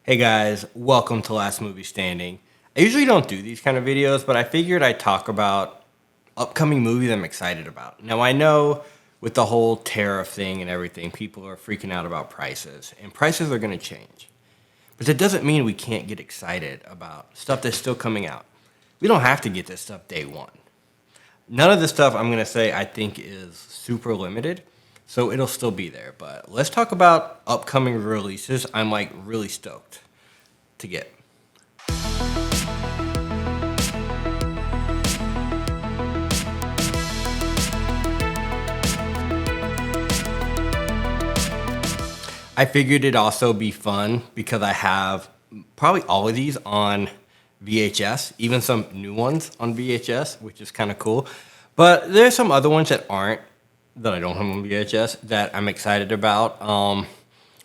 Hey guys, welcome to Last Movie Standing. I usually don't do these kind of videos, but I figured I'd talk about upcoming movies I'm excited about. Now I know with the whole tariff thing and everything, people are freaking out about prices, and prices are going to change. But that doesn't mean we can't get excited about stuff that's still coming out. We don't have to get this stuff day one. None of the stuff I'm going to say I think is super limited, so it'll still be there. But let's talk about upcoming releases I'm like really stoked to get. I figured it'd also be fun because I have probably all of these on VHS, even some new ones on VHS, which is kind of cool. But there's some other ones that I don't have on VHS that I'm excited about.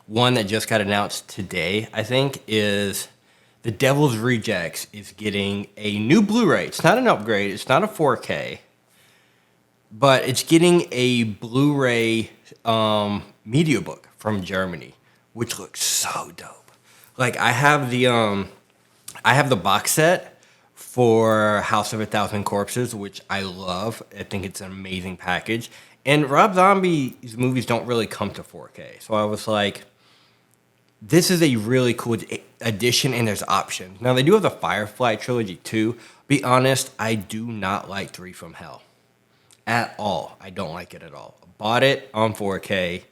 One that just got announced today, I think, is The Devil's Rejects is getting a new Blu-ray. It's not an upgrade. It's not a 4K, but it's getting a Blu-ray media book from Germany, which looks so dope. Like I have the box set for House of a Thousand Corpses, which I love. I think it's an amazing package. And Rob Zombie's movies don't really come to 4K, so I was like, this is a really cool addition, and there's options. Now they do have the Firefly trilogy too. Be honest, I do not like Three from Hell at all. I don't like it at all. Bought it on 4K,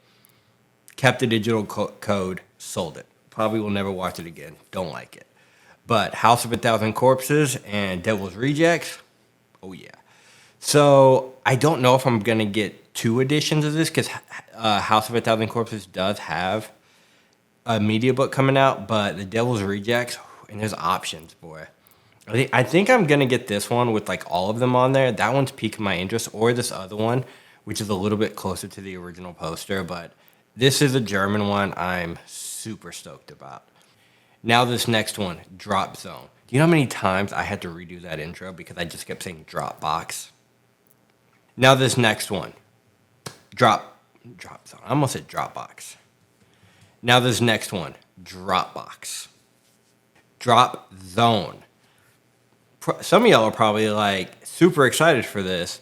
kept the digital code, sold it. Probably will never watch it again. Don't like it. But House of a Thousand Corpses and Devil's Rejects, oh yeah. So I don't know if I'm gonna get two editions of this because House of a Thousand Corpses does have a media book coming out, but the Devil's Rejects, and there's options, boy. I think I'm gonna get this one with like all of them on there. That one's piquing my interest, or this other one, which is a little bit closer to the original poster. But this is a German one I'm super stoked about. Now this next one, Drop Zone. Do you know how many times I had to redo that intro because I just kept saying Dropbox? Now this next one, Drop Zone. I almost said Dropbox. Now this next one, Dropbox. Drop Zone. Some of y'all are probably like super excited for this.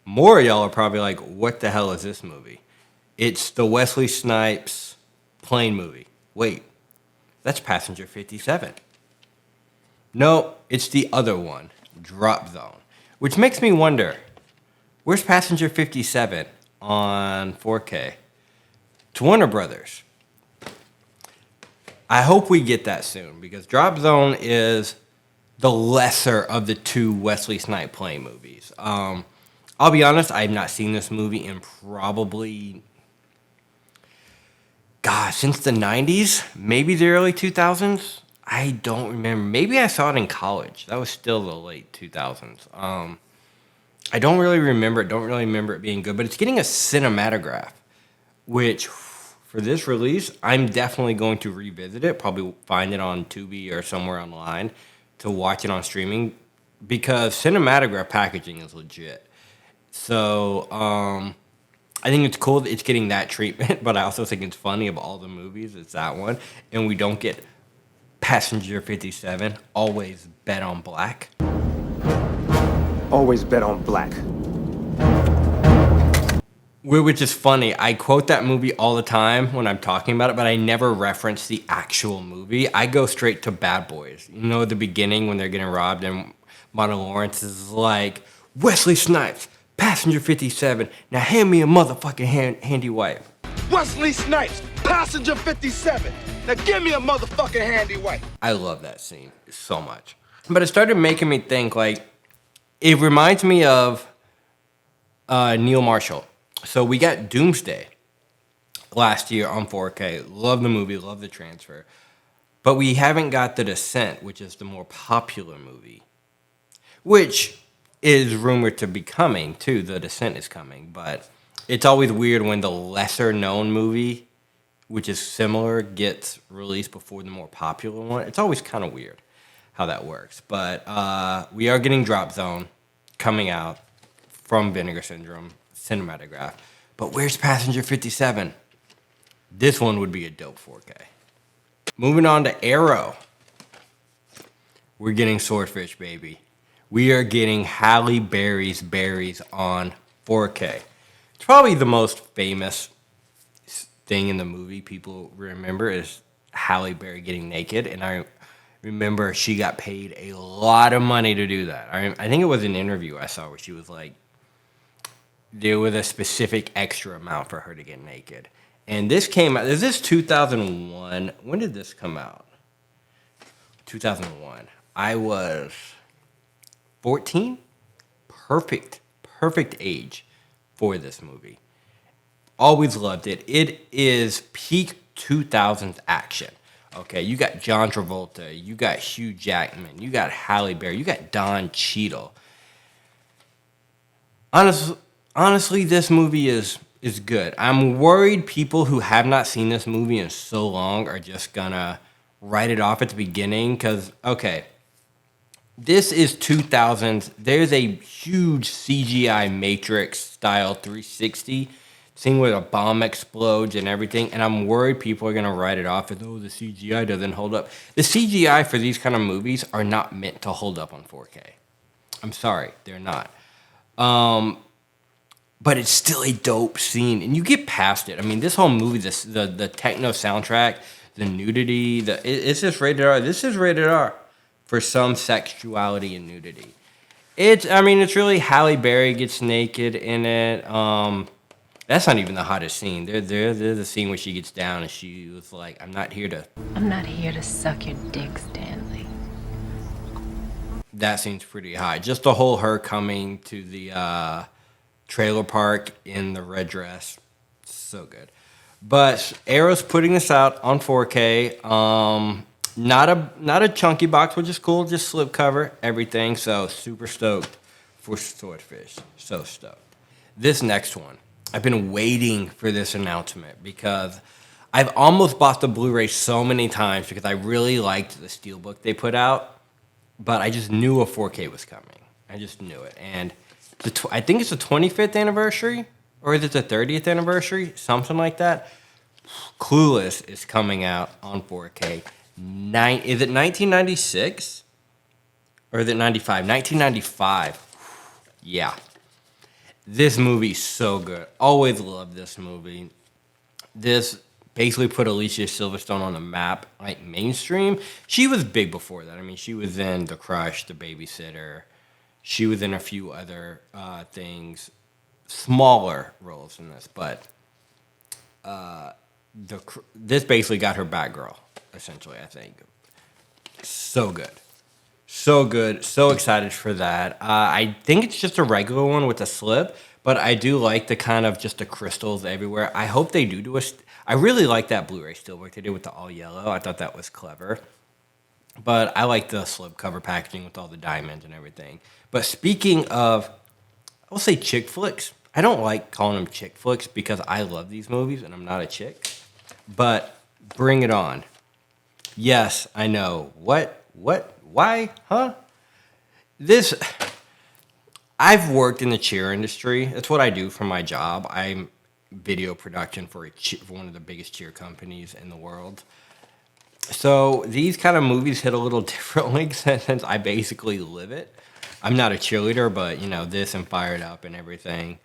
More of y'all are probably like, what the hell is this movie? It's the Wesley Snipes plane movie. Wait, that's Passenger 57. No, it's the other one, Drop Zone. Which makes me wonder, where's Passenger 57 on 4K? It's Warner Brothers. I hope we get that soon because Drop Zone is the lesser of the two Wesley Snipes plane movies. I'll be honest, I have not seen this movie in probably, gosh, since the 90s, maybe the early 2000s. I don't remember. Maybe I saw it in college. That was still the late 2000s. I don't really remember it. Don't really remember it being good, but it's getting a cinematograph, which for this release, I'm definitely going to revisit it. Probably find it on Tubi or somewhere online to watch it on streaming because cinematograph packaging is legit. So I think it's cool that it's getting that treatment, but I also think it's funny of all the movies, it's that one. And we don't get Passenger 57, Always Bet on Black. Always bet on black. Which is funny. I quote that movie all the time when I'm talking about it, but I never reference the actual movie. I go straight to Bad Boys. You know, the beginning when they're getting robbed and Martin Lawrence is like, Wesley Snipes, Passenger 57, now hand me a motherfucking handy wipe. Wesley Snipes, Passenger 57. Now give me a motherfucking handy wipe. I love that scene so much. But it started making me think, like, it reminds me of Neil Marshall. So we got Doomsday last year on 4K. Love the movie, love the transfer. But we haven't got The Descent, which is the more popular movie, which is rumored to be coming too. The Descent is coming, but it's always weird when the lesser known movie, which is similar, gets released before the more popular one. It's always kind of weird how that works. But we are getting Drop Zone coming out from Vinegar Syndrome cinematograph. But where's Passenger 57? This one would be a dope 4K. moving on to Arrow. We're getting Swordfish, baby. We are getting Halle Berry's Berries on 4K. It's probably the most famous thing in the movie people remember is Halle Berry getting naked. And I remember she got paid a lot of money to do that. I think it was an interview I saw where she was like, there was a specific extra amount for her to get naked. And this came out, is this 2001? When did this come out? 2001. I was 14. Perfect age for this movie. Always loved it. It is peak 2000s action. Okay, you got John Travolta, you got Hugh Jackman, you got Halle Berry, you got Don Cheadle. Honestly, this movie is good. I'm worried people who have not seen this movie in so long are just gonna write it off at the beginning because, okay, this is 2000s. There's a huge CGI Matrix style 360 scene where a bomb explodes and everything, and I'm worried people are gonna write it off as, oh, the CGI doesn't hold up. The CGI for these kind of movies are not meant to hold up on 4K. I'm sorry, they're not. But it's still a dope scene, and you get past it. I mean, this whole movie, the techno soundtrack, the nudity, it's just rated R. This is rated R for some sexuality and nudity. It's really Halle Berry gets naked in it. That's not even the hottest scene. There's the scene where she gets down and she was like, I'm not here to suck your dick, Stanley. That scene's pretty hot. Just the whole her coming to the trailer park in the red dress, so good. But Arrow's putting this out on 4K. Not a chunky box, which is cool. Just slipcover, everything. So super stoked for Swordfish. So stoked. This next one, I've been waiting for this announcement because I've almost bought the Blu-ray so many times because I really liked the steelbook they put out, but I just knew a 4K was coming. I just knew it, and I think it's the 25th anniversary, or is it the 30th anniversary? Something like that. Clueless is coming out on 4K. Is it 1996? Or is it 95? 1995. Yeah. This movie's so good. Always loved this movie. This basically put Alicia Silverstone on the map, like mainstream. She was big before that. I mean, she was in The Crush, The Babysitter. She was in a few other things, smaller roles in this, but this basically got her Batgirl, essentially, I think. So good. So good. So excited for that. I think it's just a regular one with a slip, but I do like the kind of just the crystals everywhere. I hope they do I really like that Blu-ray steelbook they did with the all yellow. I thought that was clever. But I like the slipcover packaging with all the diamonds and everything. But speaking of, I'll say chick flicks. I don't like calling them chick flicks because I love these movies and I'm not a chick. But bring it on. Yes, I know. What? Why? Huh? I've worked in the cheer industry. That's what I do for my job. I'm video production for one of the biggest cheer companies in the world. So these kind of movies hit a little differently since I basically live it. I'm not a cheerleader, but this and Fired Up and everything.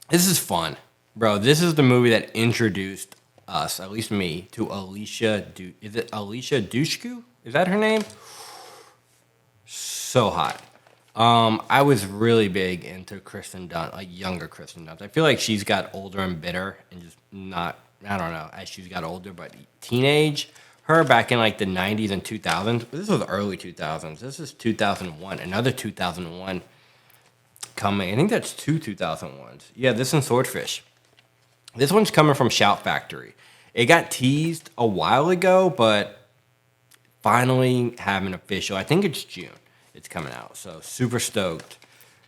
This is fun, bro. This is the movie that introduced us, at least me, to Alicia. Is it Alicia Dushku? Is that her name? So hot. I was really big into Kristen Dunst, like younger Kristen Dunst. I feel like she's got older and bitter and just not, I don't know, as she's got older, but teenage. Her back in like the 90s and 2000s. This was early 2000s. This is 2001. Another 2001 coming. I think that's two 2001s. Yeah, this and Swordfish. This one's coming from Shout Factory. It got teased a while ago, but finally having official. I think it's June. It's coming out. So super stoked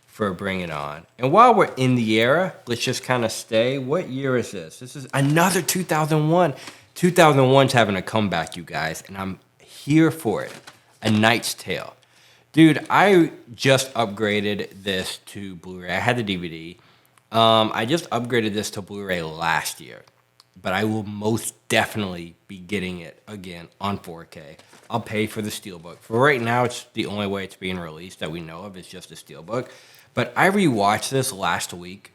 for Bring It On. And while we're in the era, let's just kind of stay. What year is this? This is another 2001. 2001's having a comeback, you guys, and I'm here for it. A Knight's Tale. Dude, I just upgraded this to Blu-ray. I had the DVD. I just upgraded this to Blu-ray last year. but I will most definitely be getting it again on 4K. I'll pay for the Steelbook. For right now, it's the only way it's being released that we know of is just a Steelbook. But I rewatched this last week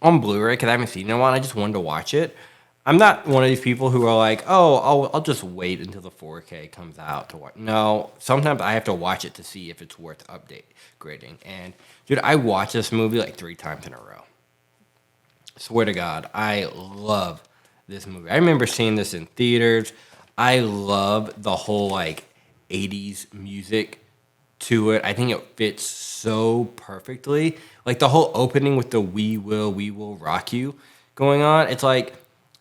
on Blu-ray because I haven't seen it in a while. I just wanted to watch it. I'm not one of these people who are like, oh, I'll just wait until the 4K comes out to watch. No, sometimes I have to watch it to see if it's worth grading. And dude, I watched this movie like 3 times in a row. Swear to God, I love this movie. I remember seeing this in theaters. I love the whole like 80s music to it. I think it fits so perfectly. Like the whole opening with the we will rock you going on. It's like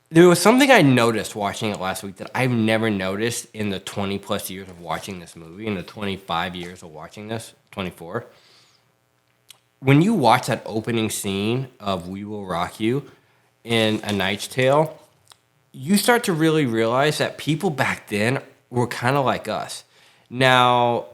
there was something I noticed watching it last week that I've never noticed in the 20 plus years of watching this movie, in the 25 years of watching this, 24. When you watch that opening scene of We Will Rock You in A Knight's Tale, you start to really realize that people back then were kind of like us. Now,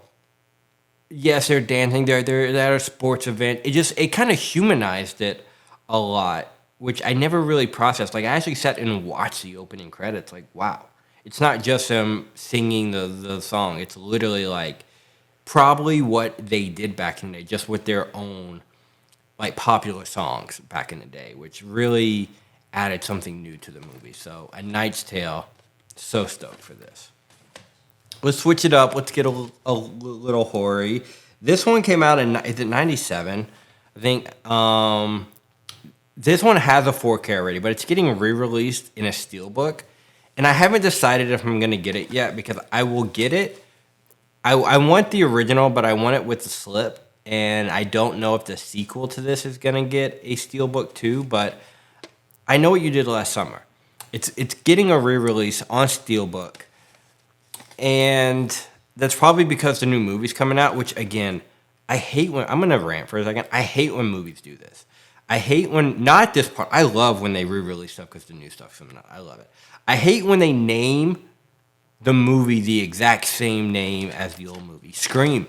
yes, they're dancing, they're at a sports event. It kind of humanized it a lot, which I never really processed. Like, I actually sat and watched the opening credits. Like, wow. It's not just them singing the song. It's literally, like, probably what they did back in the day, just with their own, like, popular songs back in the day, which really added something new to the movie. So, A Knight's Tale, so stoked for this. Let's switch it up. Let's get a little hoary. This one came out in, is it 97? I think, this one has a 4K already, but it's getting re-released in a steelbook. And I haven't decided if I'm going to get it yet because I will get it. I want the original, but I want it with the slip. And I don't know if the sequel to this is going to get a steelbook too, but I Know What You Did Last Summer. It's getting a re-release on steelbook. And that's probably because the new movie's coming out, which, again, I hate when... I'm going to rant for a second. I hate when movies do this. I hate when... Not at this part. I love when they re-release stuff because the new stuff's coming out. I love it. I hate when they name the movie the exact same name as the old movie. Scream.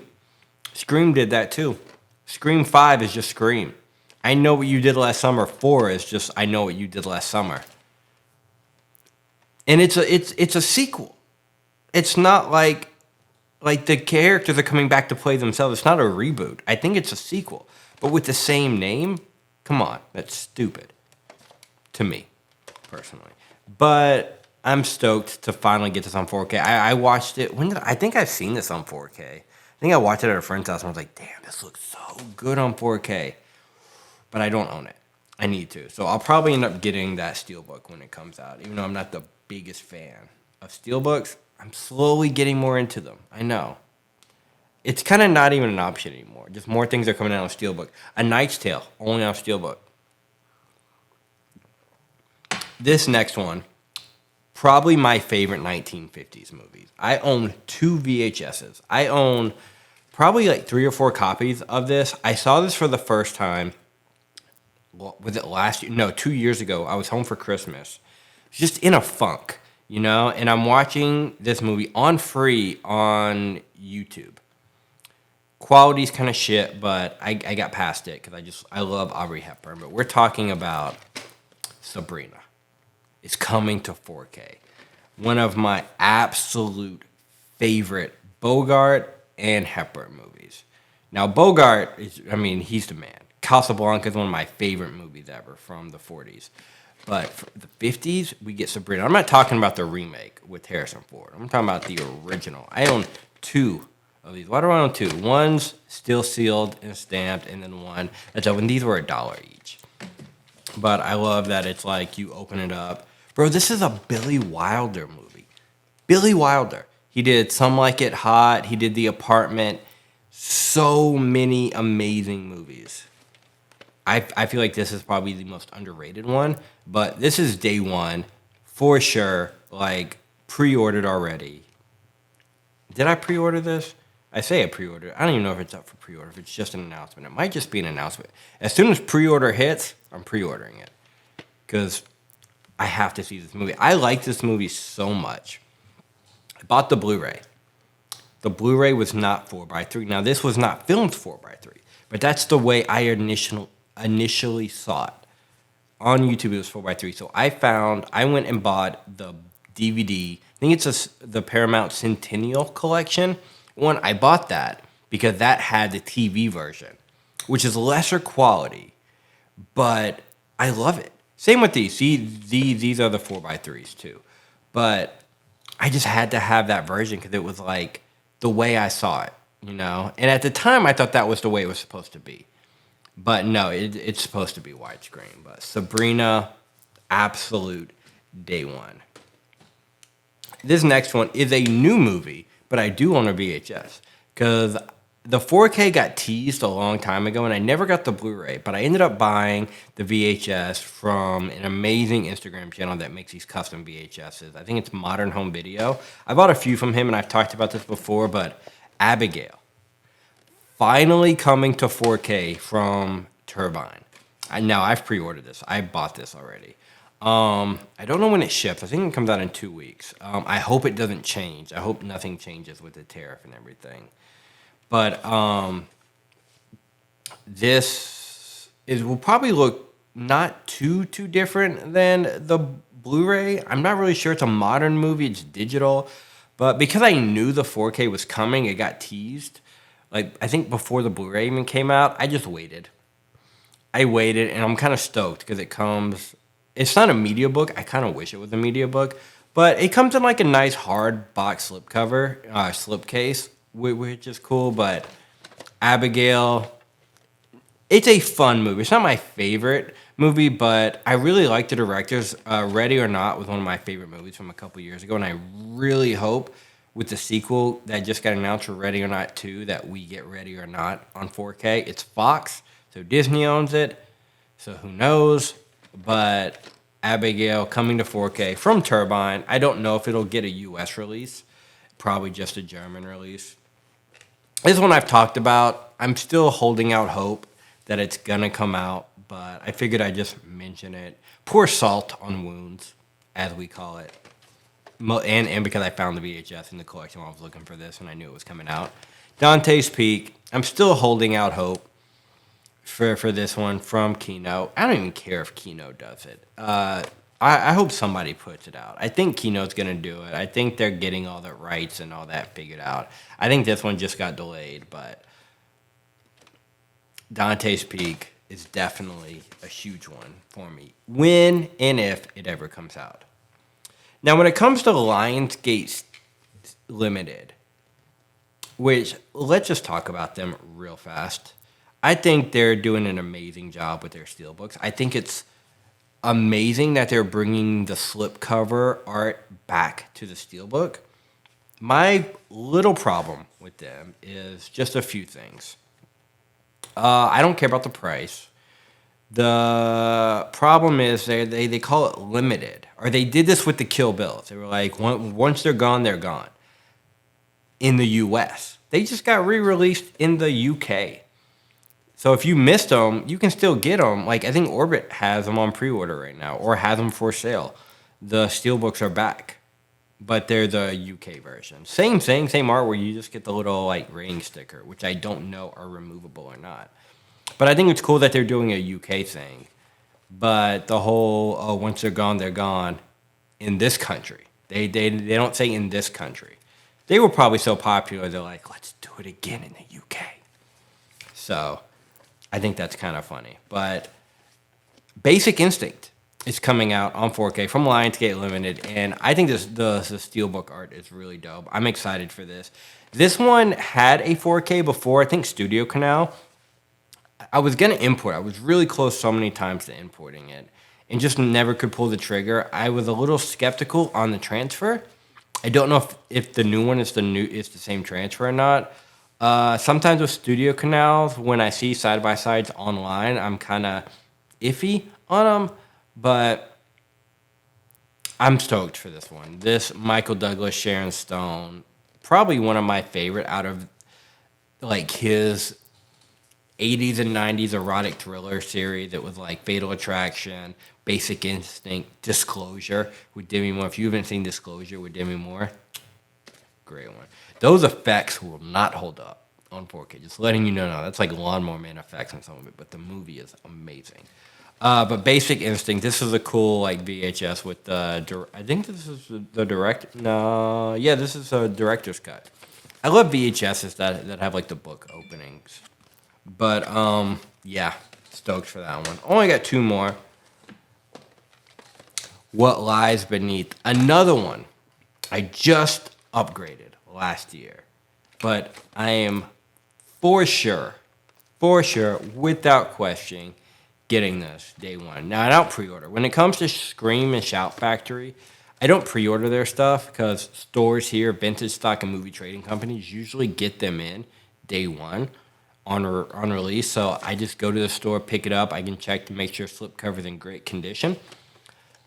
Scream did that, too. Scream 5 is just Scream. I Know What You Did Last Summer 4 is just I Know What You Did Last Summer. And it's a sequel. It's not like the characters are coming back to play themselves. It's not a reboot. I think it's a sequel. But with the same name, come on, that's stupid. To me, personally. But I'm stoked to finally get this on 4K. I watched it. I think I've seen this on 4K. I think I watched it at a friend's house and I was like, damn, this looks so good on 4K. But I don't own it. I need to. So I'll probably end up getting that steelbook when it comes out. Even though I'm not the biggest fan of steelbooks, I'm slowly getting more into them. I know. It's kind of not even an option anymore. Just more things are coming out on steelbook. A Knight's Tale, only on steelbook. This next one, probably my favorite 1950s movies. I own 2 VHSs. I own probably like 3 or 4 copies of this. I saw this for the first time. Was it last year? No, 2 years ago. I was home for Christmas. Just in a funk, you know? And I'm watching this movie on free on YouTube. Quality's kind of shit, but I got past it because I love Aubrey Hepburn. But we're talking about Sabrina. It's coming to 4K. One of my absolute favorite Bogart and Hepburn movies. Now, Bogart he's the man. Casablanca is one of my favorite movies ever from the 40s. But for the 50s, we get Sabrina. I'm not talking about the remake with Harrison Ford. I'm talking about the original. I own 2 of these. Why do I own 2? One's still sealed and stamped, and then one that's open. These were $1 each. But I love that it's like you open it up. Bro, this is a Billy Wilder movie. Billy Wilder. He did Some Like It Hot. He did The Apartment. So many amazing movies. I feel like this is probably the most underrated one, but this is day one for sure. Like, pre-ordered already. Did I pre-order this? I say I pre-ordered. I don't even know if it's up for pre-order, if it's just an announcement. It might just be an announcement. As soon as pre-order hits, I'm pre-ordering it because I have to see this movie. I like this movie so much. I bought the Blu-ray. The Blu-ray was not 4x3. Now, this was not filmed 4x3, but that's the way I initially saw it on YouTube, it was 4x3. So I went and bought the DVD. I think it's the Paramount Centennial Collection one. I bought that because that had the TV version, which is lesser quality, but I love it. Same with these. See, these are the 4x3s too. But I just had to have that version because it was like the way I saw it, you know? And at the time, I thought that was the way it was supposed to be. But no, it's supposed to be widescreen. But Sabrina, absolute day one. This next one is a new movie, but I do own a VHS because the 4K got teased a long time ago, and I never got the Blu-ray, but I ended up buying the VHS from an amazing Instagram channel that makes these custom VHSs. I think it's Modern Home Video. I bought a few from him, and I've talked about this before, but Abigail, finally coming to 4K from Turbine. Now, I've pre-ordered this. I bought this already. I don't know when it ships. I think it comes out in 2 weeks. I hope it doesn't change. I hope nothing changes with the tariff and everything. But will probably look not too different than the Blu-ray. I'm not really sure. It's a modern movie. It's digital. But because I knew the 4K was coming, it got teased. Like, I think before the Blu-ray even came out, I just waited. I waited, and I'm kind of stoked because it comes... It's not a media book. I kind of wish it was a media book. But it comes in like a nice hard box slip case, which is cool. But Abigail, it's a fun movie. It's not my favorite movie, but I really like the directors. Ready or Not was one of my favorite movies from a couple years ago, and I really hope with the sequel that just got announced for Ready or Not 2 that we get Ready or Not on 4K. It's Fox, so Disney owns it, so who knows? But Abigail coming to 4K from Turbine. I don't know if it'll get a US release, probably just a German release. This one I've talked about. I'm still holding out hope that it's gonna come out, but I figured I'd just mention it. Pour salt on wounds, as we call it. And because I found the VHS in the collection while I was looking for this and I knew it was coming out. Dante's Peak. I'm still holding out hope for this one from Kino. I don't even care if Kino does it. I hope somebody puts it out. I think Kino's going to do it. I think they're getting all the rights and all that figured out. I think this one just got delayed, but Dante's Peak is definitely a huge one for me. When and if it ever comes out. Now, when it comes to Lionsgate Limited, which let's just talk about them real fast. I think they're doing an amazing job with their steelbooks. I think it's amazing that they're bringing the slipcover art back to the steelbook. My little problem with them is just a few things. I don't care about the price. The problem is they call it limited. Or they did this with the Kill Bills. They were like, once they're gone, they're gone. In the US. They just got re-released in the UK. So if you missed them, you can still get them. Like, I think Orbit has them on pre-order right now, or has them for sale. The steelbooks are back, but they're the UK version. Same thing, same art, where you just get the little like rating sticker, which I don't know are removable or not. But I think it's cool that they're doing a UK thing. But the whole once they're gone in this country. They don't say in this country. They were probably so popular they're like, let's do it again in the UK. So I think that's kind of funny. But Basic Instinct is coming out on 4K from Lionsgate Limited, and I think the steelbook art is really dope. I'm excited for this. This one had a 4K before, I think Studio Canal. I was going to import. I was really close so many times to importing it and just never could pull the trigger. I was a little skeptical on the transfer. I don't know if the new one is the same transfer or not. Sometimes with Studio Canals, when I see side-by-sides online, I'm kind of iffy on them, but I'm stoked for this one. This Michael Douglas, Sharon Stone, probably one of my favorite out of like his 80s and 90s erotic thriller series. It was like Fatal Attraction, Basic Instinct, Disclosure with Demi Moore. If you haven't seen Disclosure with Demi Moore, great one. Those effects will not hold up on 4K. Just letting you know now. That's like Lawnmower Man effects and some of it, but the movie is amazing. But Basic Instinct, this is a cool like VHS with the. I think this is the direct. No, yeah, this is a director's cut. I love VHSs that have like the book openings. But yeah, stoked for that one. Only got two more. What Lies Beneath? Another one. I just upgraded last year, but I am for sure, without questioning, getting this day one. Now I don't pre-order. When it comes to Scream and Shout Factory, I don't pre-order their stuff because stores here, vintage stock and movie trading companies usually get them in day one on release. So I just go to the store, pick it up. I can check to make sure slipcover's in great condition.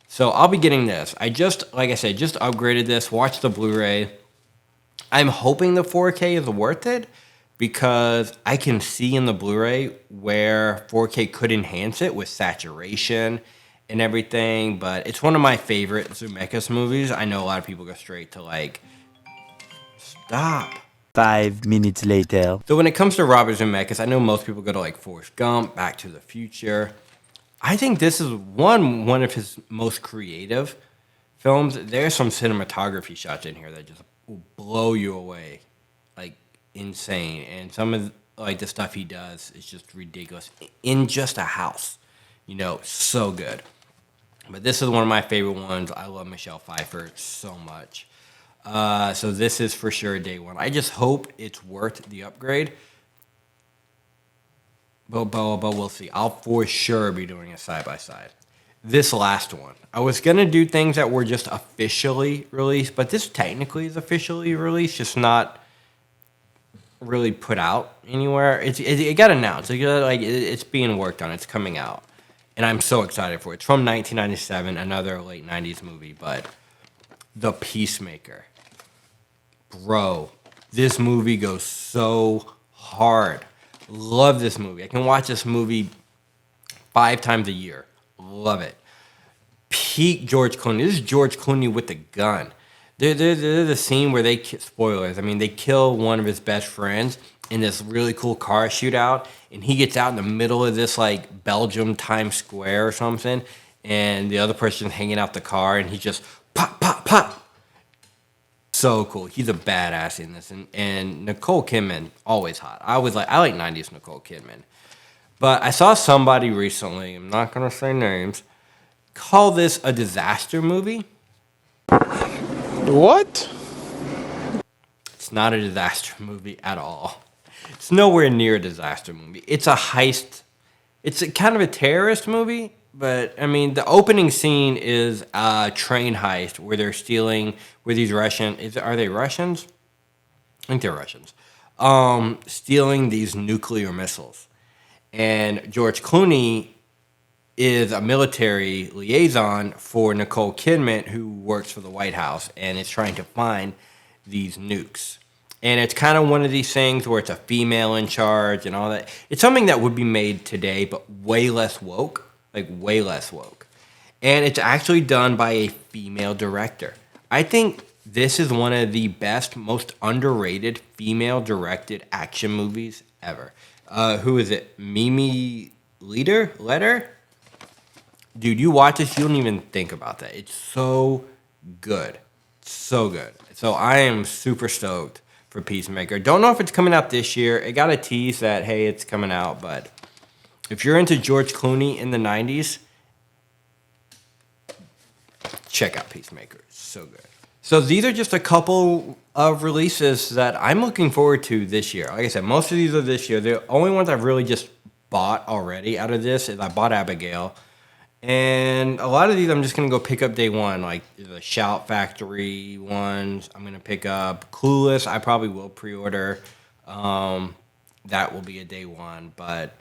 So I'll be getting this. Like I said, just upgraded this. Watched the Blu-ray. I'm hoping the 4K is worth it because I can see in the Blu-ray where 4K could enhance it with saturation and everything. But it's one of my favorite Zemeckis movies. I know a lot of people go straight to like, stop. 5 minutes later. So when it comes to Robert Zemeckis, I know most people go to like Forrest Gump, Back to the Future. I think this is one of his most creative films. There's some cinematography shots in here that just will blow you away, like insane. And some of like the stuff he does is just ridiculous. In just a house, so good. But this is one of my favorite ones. I love Michelle Pfeiffer so much. So this is for sure day one. I just hope it's worth the upgrade. But we'll see. I'll for sure be doing a side-by-side. This last one. I was going to do things that were just officially released, but this technically is officially released, just not really put out anywhere. It got announced. It's being worked on. It's coming out. And I'm so excited for it. It's from 1997, another late 90s movie, but The Peacemaker. Bro, this movie goes so hard. Love this movie. I can watch this movie 5 times a year. Love it. Peak George Clooney. This is George Clooney with the gun. There's the scene where spoilers. I mean, they kill one of his best friends in this really cool car shootout, and he gets out in the middle of this like Belgium Times Square or something, and the other person's hanging out the car, and he just pop, pop, pop. So cool. He's a badass in this. And Nicole Kidman, always hot. I like 90s Nicole Kidman. But I saw somebody recently, I'm not going to say names, call this a disaster movie. What? It's not a disaster movie at all. It's nowhere near a disaster movie. It's a heist. It's kind of a terrorist movie. But, I mean, the opening scene is a train heist where they're stealing, where these are they Russians? I think they're Russians. Stealing these nuclear missiles. And George Clooney is a military liaison for Nicole Kidman, who works for the White House, and is trying to find these nukes. And it's kind of one of these things where it's a female in charge and all that. It's something that would be made today, but way less woke. Like, way less woke. And it's actually done by a female director. I think this is one of the best, most underrated female-directed action movies ever. Who is it? Mimi Leder? Dude, you watch this, you don't even think about that. It's so good. So good. So I am super stoked for Peacemaker. Don't know if it's coming out this year. It got a tease that, hey, it's coming out, but if you're into George Clooney in the 90s, check out Peacemaker. It's so good. So these are just a couple of releases that I'm looking forward to this year. Like I said, most of these are this year. The only ones I've really just bought already out of this is I bought Abigail. And a lot of these I'm just going to go pick up day one, like the Shout Factory ones. I'm going to pick up Clueless. I probably will pre-order. That will be a day one. But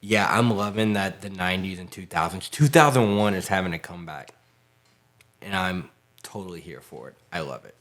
yeah, I'm loving that the 90s and 2000s. 2001 is having a comeback. And I'm totally here for it. I love it.